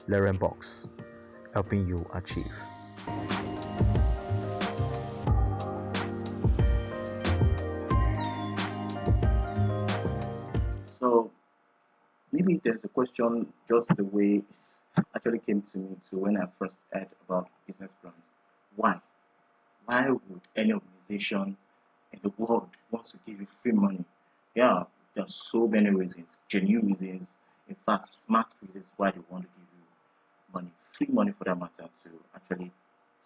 Lerenbox, helping you achieve. So maybe there's a question just the way it actually came to me to when I first heard about business brand. Why? Why would any organization in the world want to give you free money? Yeah, there's so many reasons, genuine reasons, in fact, smart reasons why they want to give you money, free money for that matter, to actually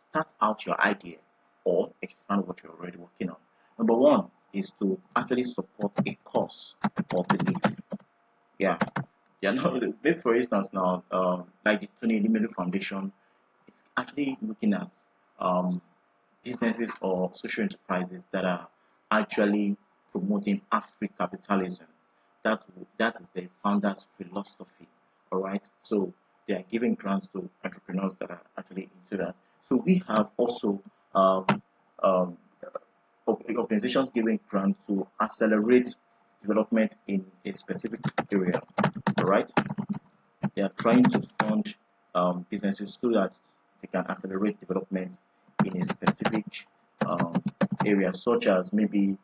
start out your idea or expand what you're already working on. Number one is to actually support a cause or belief. Yeah, yeah. No, maybe for instance now, like the Tony Limelu Foundation, it's actually looking at um, businesses or social enterprises that are actually promoting Afri capitalism. That is the founder's philosophy. All right. So they are giving grants to entrepreneurs that are actually into that. So we have also um, um, organizations giving grants to accelerate development in a specific area. All right. They are trying to fund businesses so that they can accelerate development in a specific um, area, such as maybe,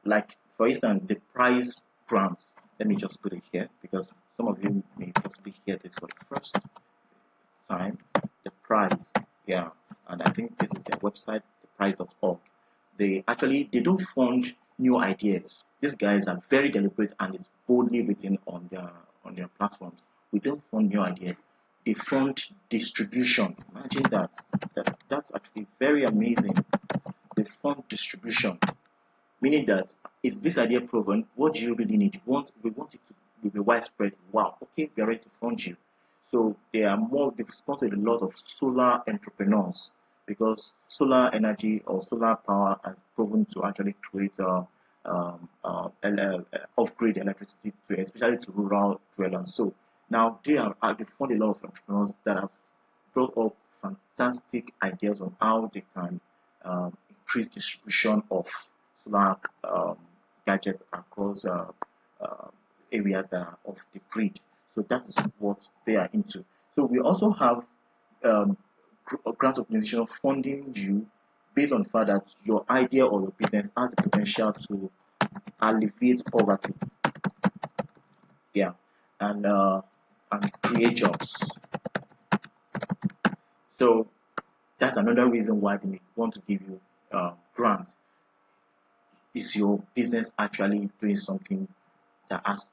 like for instance, the prize grants. Let me just put it here because some of you may possibly hear this for the first time. The prize, yeah, and I think this is their website, theprize.org. They don't fund new ideas. These guys are very deliberate and it's boldly written on their platforms. We don't fund new ideas. They fund distribution. Imagine that. That's actually very amazing. They fund distribution, meaning that is this idea proven? What do you really need? We want it to be widespread. Wow, okay, we are ready to fund you. So they've sponsored a lot of solar entrepreneurs because solar energy or solar power has proven to actually create upgrade electricity to especially to rural dwellers. So now they fund a lot of entrepreneurs that have brought up fantastic ideas on how they can increase distribution of solar gadgets across uh, areas that are off the grid. So that is what they are into. So we also have um, grant organization funding you based on the fact that your idea or your business has the potential to alleviate poverty, yeah, and uh, and create jobs. So that's another reason why they may want to give you grant. Is your business actually doing something that is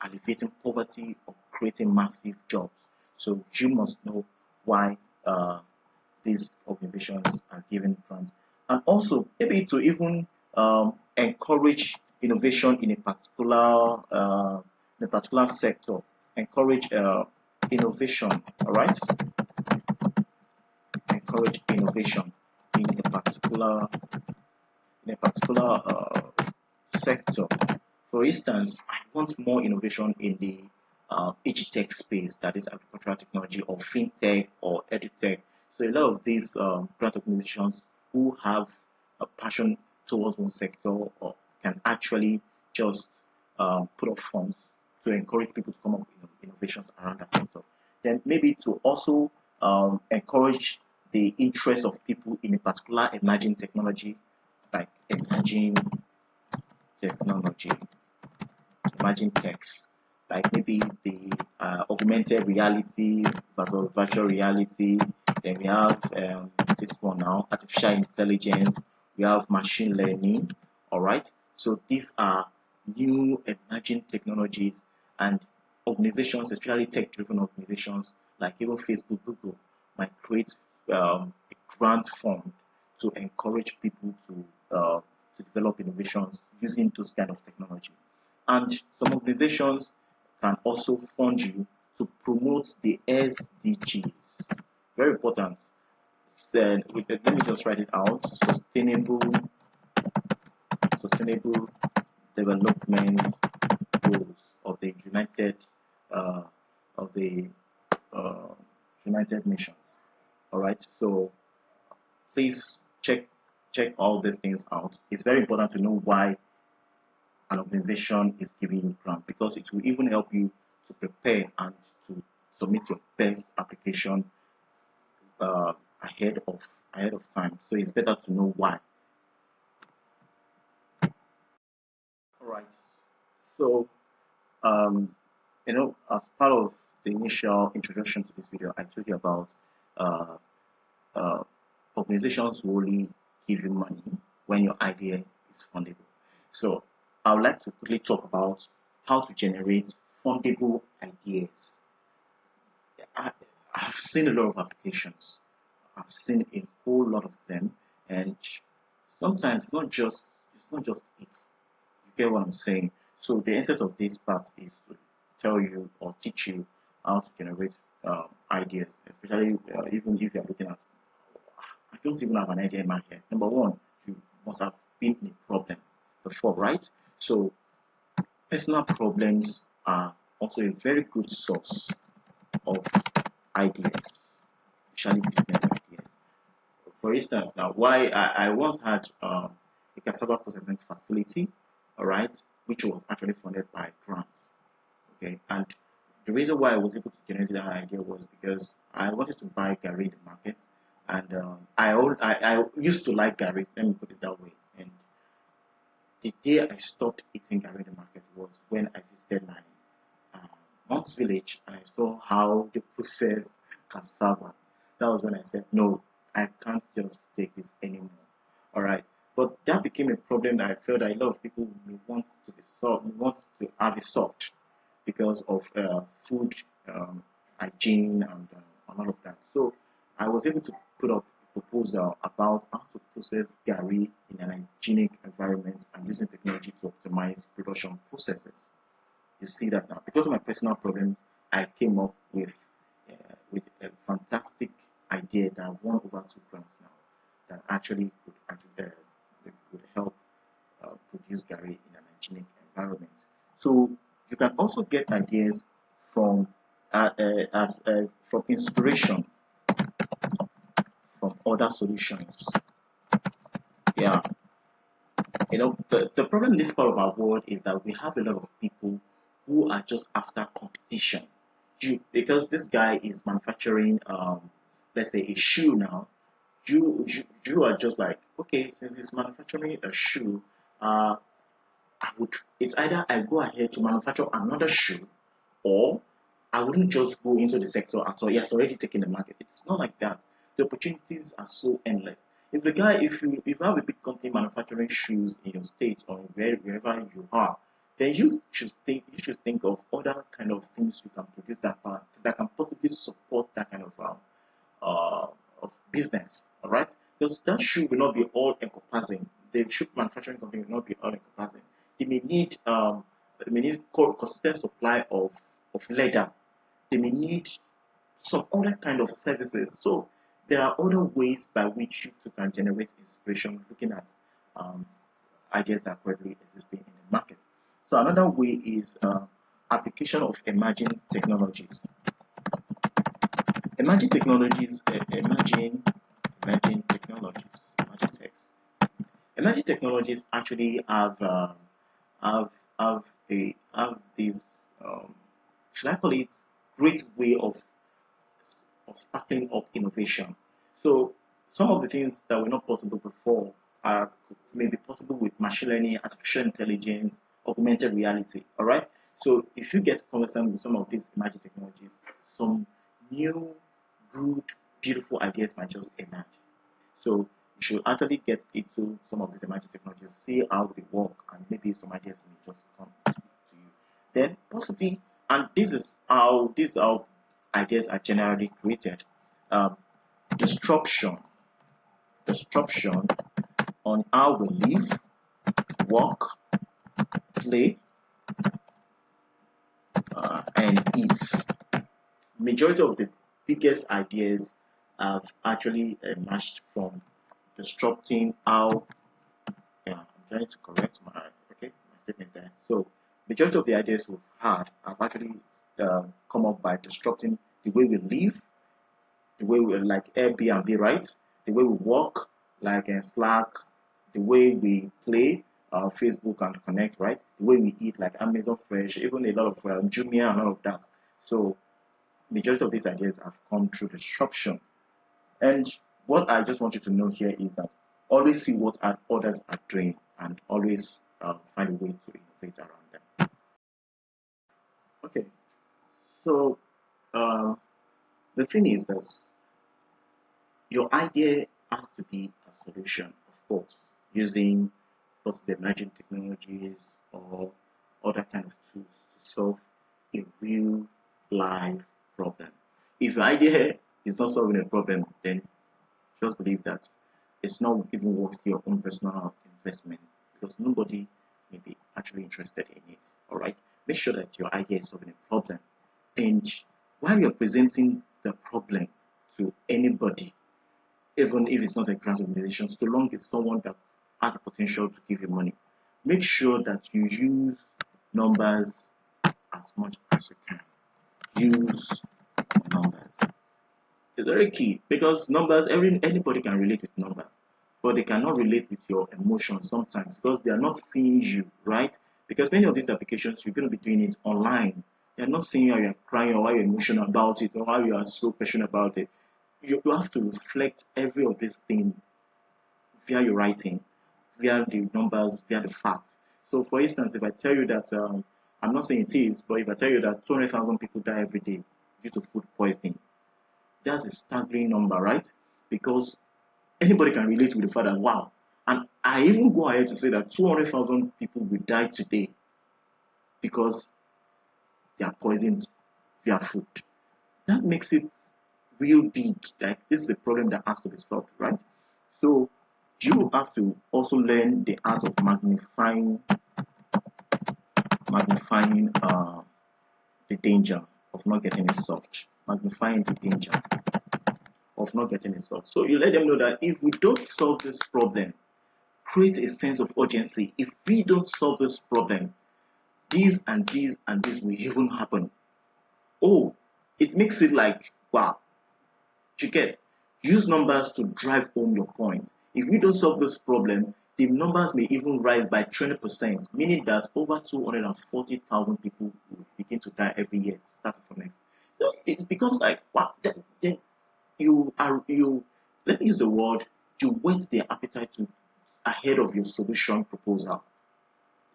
alleviating poverty or creating massive jobs? So you must know why these organizations are giving grants, and also maybe to even encourage innovation in a particular sector, encourage innovation. All right, encourage innovation in a particular sector. For instance, I want more innovation in the tech space, that is agricultural technology or fintech or edutech. So a lot of these grant organizations who have a passion towards one sector or can actually just put up funds to encourage people to come up with innovations around that sector. Then maybe to also encourage the interest of people in a particular emerging technology, like technology, emerging techs, like maybe the augmented reality versus virtual reality. Then we have this one now, artificial intelligence. We have machine learning. All right. So these are new emerging technologies, and organizations, especially tech-driven organizations like even Facebook, Google, might create a grant fund to encourage people to develop innovations using those kind of technology. And some organizations can also fund you to promote the SDGs. Very important. Then let me just write it out. Sustainable development goals of the uh, of the uh, United Nations. All right. So please check all these things out. It's very important to know why an organization is giving you grant because it will even help you to prepare and to submit your best application ahead of time. So it's better to know why. All right. So as part of the initial introduction to this video, I told you about uh, uh, organizations who only give you money when your idea is fundable. So I would like to quickly talk about how to generate fundable ideas. I, I've seen a lot of applications. I've seen a whole lot of them, and sometimes it's not just it. You get what I'm saying? So the essence of this part is to tell you or teach you how to generate ideas, especially even if you're looking at, I don't even have an idea in my head. Number one, you must have been in a problem before, right? So personal problems are also a very good source of ideas, especially business ideas. For instance, now why I once had a cassava processing facility, all right, which was actually funded by grants. Okay, and the reason why I was able to generate that idea was because I wanted to buy Gary in the market, and I used to like Gary. Let me put it that way. And the day I stopped eating Gary in the market was when I visited my uh, mom's village and I saw how they process cassava. That was when I said, no, I can't just take this anymore. All right. But that became a problem that I felt that a lot of people may want to be solved, want to have it solved because of food hygiene and all of that. So I was able to put up a proposal about how to process dairy in an hygienic environment and using technology to optimize production processes. You see that now. Because of my personal problem, I came up with a fantastic idea that I've won over 2 grants now that actually could help produce Gary in an hygienic environment. So you can also get ideas from from inspiration from other solutions. Yeah, the problem in this part of our world is that we have a lot of people who are just after competition. Because this guy is manufacturing, let's say, a shoe now. You are just like, okay, since he's manufacturing a shoe, uh, I would. It's either I go ahead to manufacture another shoe, or I wouldn't just go into the sector at all. Yes, already taking the market. It's not like that. The opportunities are so endless. If you have a big company manufacturing shoes in your state or wherever you are, then you should think of other kind of things you can produce that can possibly support that kind uh, of business. All right, because that shoe will not be all encompassing. The shoe manufacturing company will not be all encompassing. They may need consistent supply of leather. They may need some other kind of services. So there are other ways by which you can generate inspiration looking at um, ideas that are currently existing in the market. So another way is application of emerging technologies. Emerging technologies, emerging technologies, emerging techs. Emerging technologies actually have have this should I call it great way of sparkling up innovation. So some of the things that were not possible before are maybe possible with machine learning, artificial intelligence, augmented reality. All right. So if you get conversant with some of these emerging technologies, some new, good, beautiful ideas might just emerge. So you should actually get into some of these emerging technologies, see how they work, and maybe some ideas may just come to you. Then possibly, and this is how ideas are generally created. Um, disruption, disruption on how we live, work, play, and eat. Majority of the biggest ideas have actually emerged from disrupting how. Yeah, I'm trying to correct my statement there. So majority of the ideas we've had have actually come up by disrupting the way we live, the way we like Airbnb, right? The way we work, like Slack, the way we play, Facebook and Connect, right? The way we eat, like Amazon Fresh, even a lot of Jumia and all of that. So majority of these ideas have come through disruption. And what I just want you to know here is that always see what others are doing and always find a way to innovate around them. Okay, so um, the thing is that your idea has to be a solution, of course, using possibly emerging technologies or other kind of tools to solve a real life problem. If your idea is not solving a problem, then just believe that it's not even worth your own personal investment because nobody may be actually interested in it. All right, make sure that your idea is solving a problem, and while you're presenting the problem to anybody, even if it's not a grant organization, so long it's someone that has the potential to give you money, make sure that you use numbers as much as you can. Use numbers. It's very key because numbers, anybody can relate with numbers, but they cannot relate with your emotions sometimes because they are not seeing you, right? Because many of these applications, you're going to be doing it online. They're not seeing how you're crying or how you're emotional about it or how you are so passionate about it. You have to reflect every of these things via your writing, via the numbers, via the facts. So, for instance, if I tell you that, I'm not saying it is, but if I tell you that 200,000 people die every day due to food poisoning, that's a staggering number, right? Because anybody can relate with the fact that, wow. And I even go ahead to say that 200,000 people will die today because they are poisoned via food. That makes it real big. Like, this is a problem that has to be solved, right? So you have to also learn the art of magnifying the danger of not getting it solved. Magnifying the danger of not getting it solved. So you let them know that if we don't solve this problem, create a sense of urgency. If we don't solve this problem, these and these and this will even happen. Oh, it makes it like, wow, you get. Use numbers to drive home your point. If we don't solve this problem, the numbers may even rise by 20%, meaning that over 240,000 people will begin to die every year, starting from next. So it becomes like, wow, then you let me use the word, you whet their appetite to ahead of your solution proposal.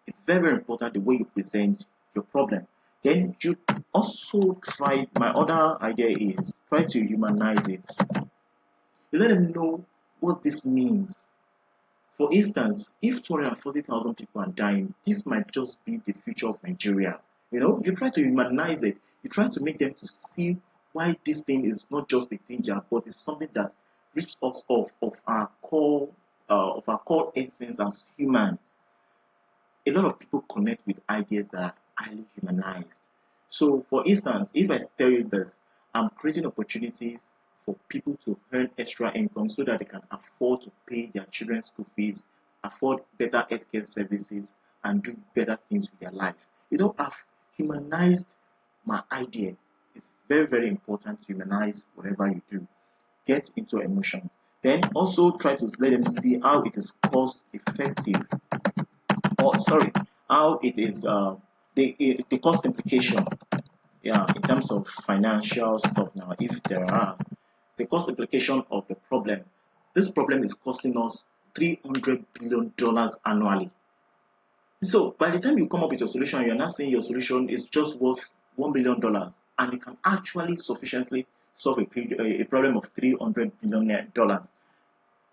It's very, very important the way you present your problem. Then you also try, my other idea is try to humanize it. You let them know what this means. For instance, if 240,000 people are dying, this might just be the future of Nigeria. You try to humanize it. You try to make them to see why this thing is not just a danger, but it's something that reaches us of our core essence as humans. A lot of people connect with ideas that are highly humanized. So, for instance, if I tell you this, I'm creating opportunities for people to earn extra income so that they can afford to pay their children's school fees, afford better healthcare services, and do better things with their life. I've humanized my idea. It's very, very important to humanize whatever you do. Get into emotion. Then also try to let them see how it is cost effective or sorry, how it is the cost implication, yeah, in terms of financial stuff. Now, if there are the cost implication of the problem, this problem is costing us $300 billion annually. So by the time you come up with your solution, you're not saying your solution is just worth $1 billion, and it can actually sufficiently solve a problem of $300 billion.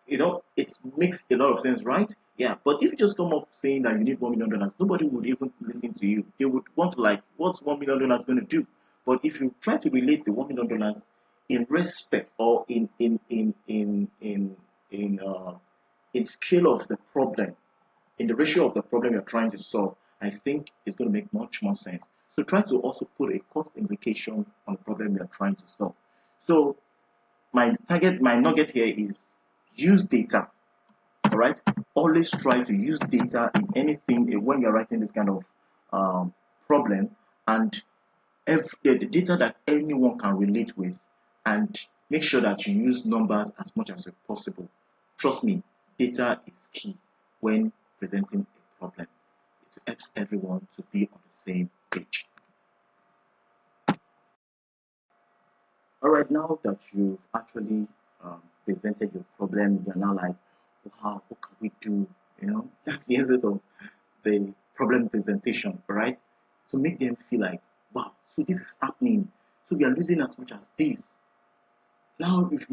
It makes a lot of sense, right? Yeah, but if you just come up saying that you need $1 million, nobody would even listen to you. They would want to like, what's $1 million going to do? But if you try to relate the $1 million in respect or in scale of the problem, in the ratio of the problem you're trying to solve, I think it's going to make much more sense. So try to also put a cost implication on the problem you're trying to solve. So my nugget here is use data. All right, always try to use data in anything when you're writing this kind of problem, and the data that anyone can relate with, and make sure that you use numbers as much as possible. Trust me, data is key when presenting a problem. It helps everyone to be on the same page. All right, now that you've actually presented your problem, you're now like, wow, what can we do? You know, that's the essence of the problem presentation, right? To make them feel like, wow, so this is happening. So we are losing as much as this. Now you've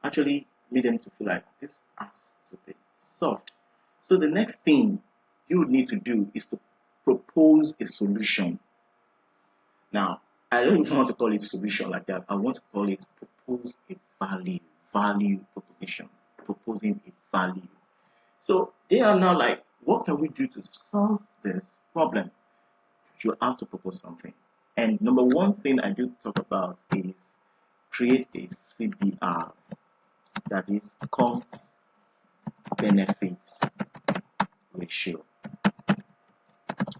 actually made them to feel like this has to be solved. So the next thing you would need to do is to propose a solution. Now, I don't even want to call it solution like that. I want to call it propose a value proposition, proposing a value. So they are now like, what can we do to solve this problem? You have to propose something. And number one thing I do talk about is create a CBR, that is cost benefits ratio.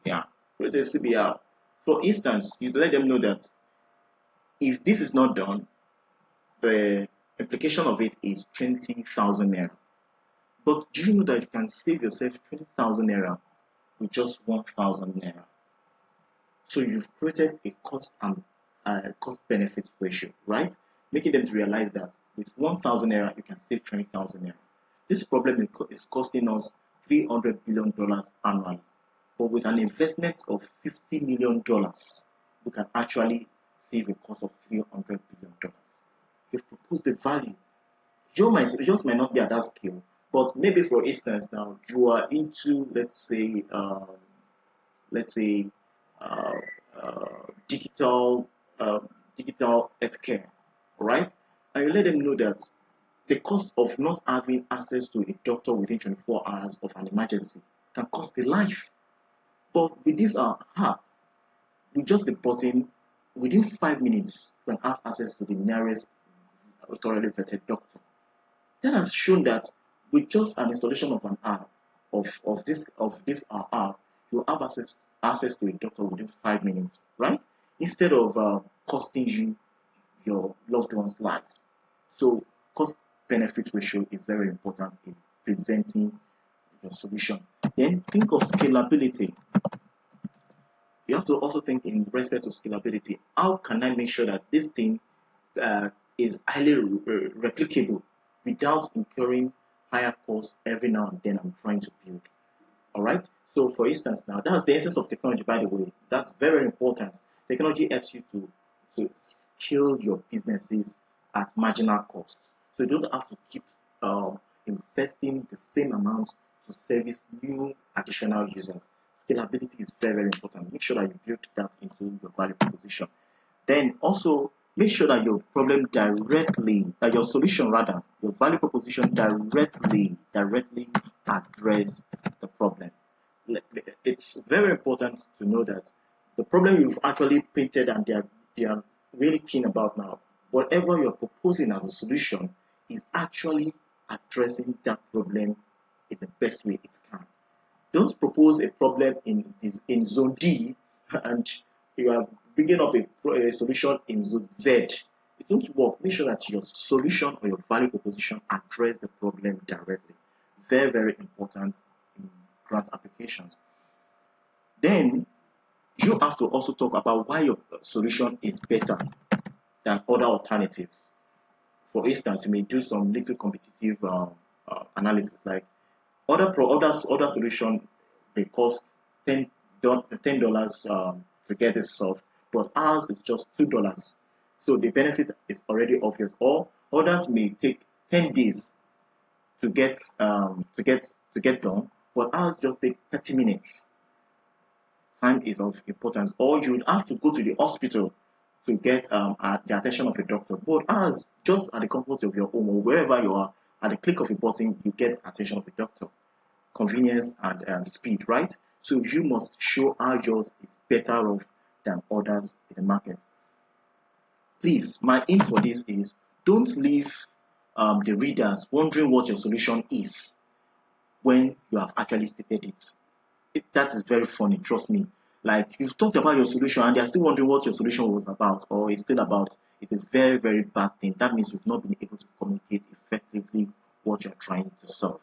Yeah, create a CBR. For instance, you let them know that if this is not done, the implication of it is 20,000 naira. But do you know that you can save yourself 20,000 naira with just 1,000 naira? So you've created a cost benefit ratio, right? Making them to realize that with 1,000 naira you can save 20,000 naira. This problem is costing us $300 billion annually, but with an investment of $50 million, we can actually save a cost of $300 billion. You've proposed the value. Yours might not be at that scale, but maybe for instance now you are into let's say uh, digital digital healthcare, right? And you let them know that the cost of not having access to a doctor within 24 hours of an emergency can cost a life. But with this app, with just a button, within 5 minutes, you can have access to the nearest authority vetted doctor. That has shown that with just an installation of an app of this app, you have access to a doctor within 5 minutes, right? Instead of costing you your loved one's lives. So cost benefit ratio is very important in presenting your solution. Then think of scalability. You have to also think in respect to scalability. How can I make sure that this thing is highly replicable without incurring higher costs every now and then I'm trying to build? All right. So, for instance, now that's the essence of technology. By the way, that's very important. Technology helps you to scale your businesses at marginal cost. So you don't have to keep investing the same amount to service new additional users. Scalability is very, very important. Make sure that you build that into your value proposition. Then also make sure that your problem directly, your solution rather, your value proposition directly address the problem. It's very important to know that the problem you've actually painted and they are really keen about now, whatever you're proposing as a solution is actually addressing that problem in the best way it can. Don't propose a problem in zone D and you are bringing up a solution in zone Z. It won't work. Make sure that your solution or your value proposition address the problem directly. Very, very important in grant applications. Then you have to also talk about why your solution is better than other alternatives. For instance, you may do some little competitive analysis like other solution may cost $10 to get this solved, but ours is just $2. So the benefit is already obvious. Or others may take 10 days to get done, but ours just take 30 minutes. Time is of importance. Or you would have to go to the hospital to get the attention of a doctor. But ours, just at the comfort of your home or wherever you are, at the click of a button, you get attention of a doctor. Convenience and speed, right? So you must show how yours is better off than others in the market. Please, my aim for this is don't leave the readers wondering what your solution is when you have actually stated it. That is very funny, trust me. Like you've talked about your solution and they are still wondering what your solution was about or is still about. It's a very, very bad thing. That means you've not been able to communicate effectively what you're trying to solve.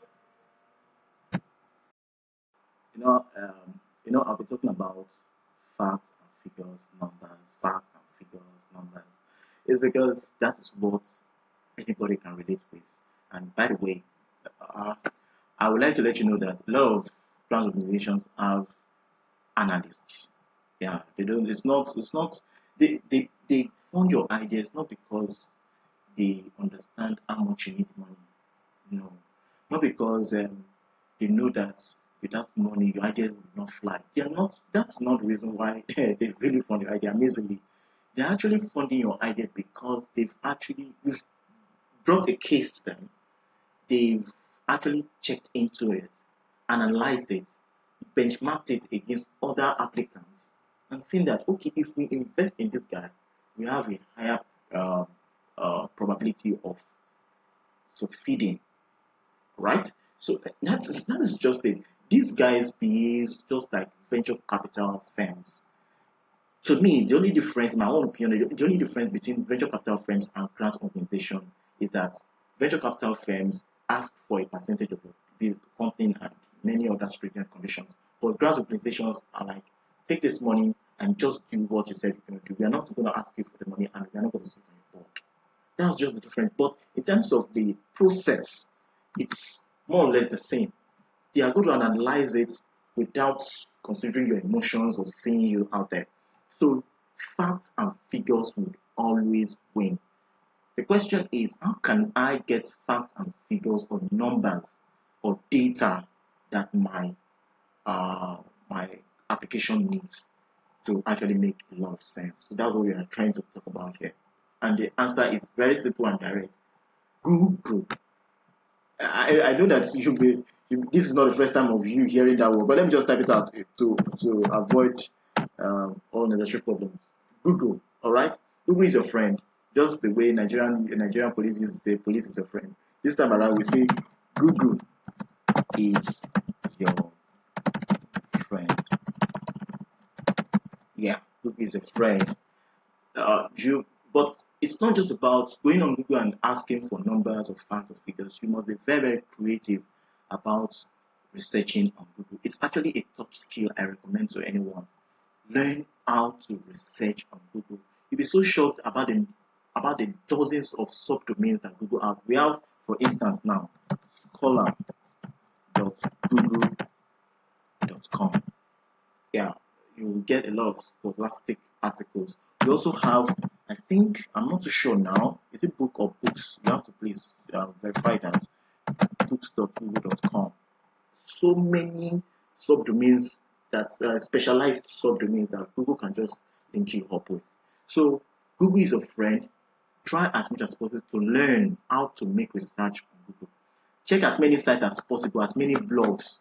You know, I'll be talking about facts and figures, numbers, facts and figures, numbers. It's because that is what anybody can relate with. And by the way, uh, I would like to let you know that a lot of brand organizations have analysts. Yeah, they don't. It's not. They fund your ideas not because they understand how much you need money. No, not because they know that without money your idea will not fly. They are not. That's not the reason why they really fund your idea amazingly. They're actually funding your idea because you've brought a case to them. They've actually checked into it, analyzed it, benchmarked it against other applicants, and seen that okay, if we invest in this guy, we have a higher uh, probability of succeeding, right? So that is just it. These guys behave just like venture capital firms. To me, the only difference, in my own opinion, the only difference between venture capital firms and grant organization is that venture capital firms ask for a percentage of the company and many other stringent conditions. But grant organizations are like, take this money and just do what you said you're going to do. We are not going to ask you for the money and we are not going to sit on your board. That's just the difference. But in terms of the process, it's more or less the same. They are going to analyze it without considering your emotions or seeing you out there. So facts and figures would always win. The question is, how can I get facts and figures or numbers or data that uh, my application needs to actually make a lot of sense? So that's what we are trying to talk about here. And the answer is very simple and direct. Google. I know that this is not the first time of you hearing that word, but let me just type it out to avoid all unnecessary problems. Google, all right? Google is your friend, just the way Nigerian police used to say police is your friend. This time around, we say Google is your friend. Yeah, Google is a friend. You, but it's not just about going on Google and asking for numbers or facts or figures. You must be very, very creative about researching on Google. It's actually a top skill I recommend to anyone. Learn how to research on Google. You'll be so shocked about the dozens of subdomains that Google have. We have, for instance, now scholar.google.com. Yeah, you will get a lot of scholastic articles. We also have, I think, I'm not too sure now, is it book or books? You have to please verify that. Books.google.com. So many subdomains that specialized subdomains that Google can just link you up with. So Google is a friend. Try as much as possible to learn how to make research on Google. Check as many sites as possible, as many blogs.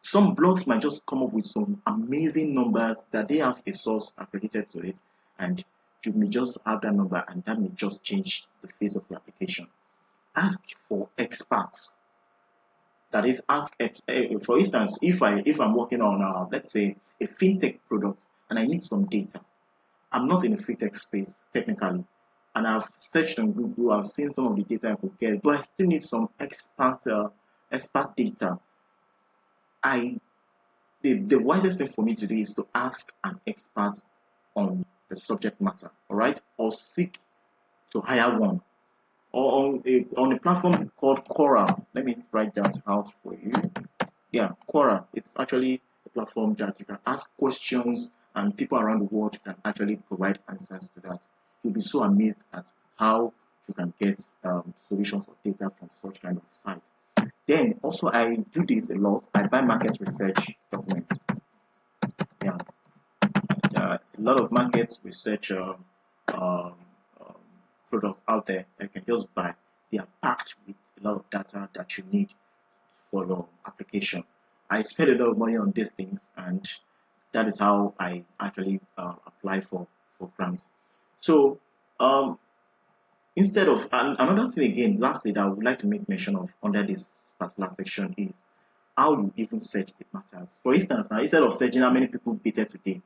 Some blogs might just come up with some amazing numbers that they have a source accredited to it, and you may just have that number, and that may just change the face of your application. Ask for experts. That is, for instance, if I'm working on let's say a fintech product and I need some data. I'm not in the fintech space technically, and I've searched on Google. I've seen some of the data I could get, but I still need some expert data. I the wisest thing for me to do is to ask an expert on the subject matter, all right, or seek to hire one, or on a platform called Quora. Let me write that out for you. Yeah, Quora. It's actually a platform that you can ask questions and people around the world can actually provide answers to that. You'll be so amazed at how you can get solutions for data from such kind of site. Then also I do this a lot. I buy market research documents. Yeah, a lot of market research um, um, products out there that you can just buy. They are packed with a lot of data that you need for your application. I spend a lot of money on these things, and that is how I actually apply for grants. So um, instead of another thing again, lastly, that I would like to make mention of under this particular section is how you even search it matters. For instance, now instead of searching how many people baited today,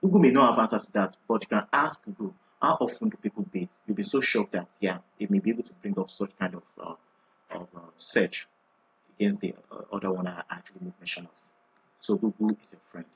Google may not have answers to that, but you can ask Google how often do people bait. You'll be so shocked that yeah, it may be able to bring up such kind of search against the other one I actually made mention of. So Google is a friend.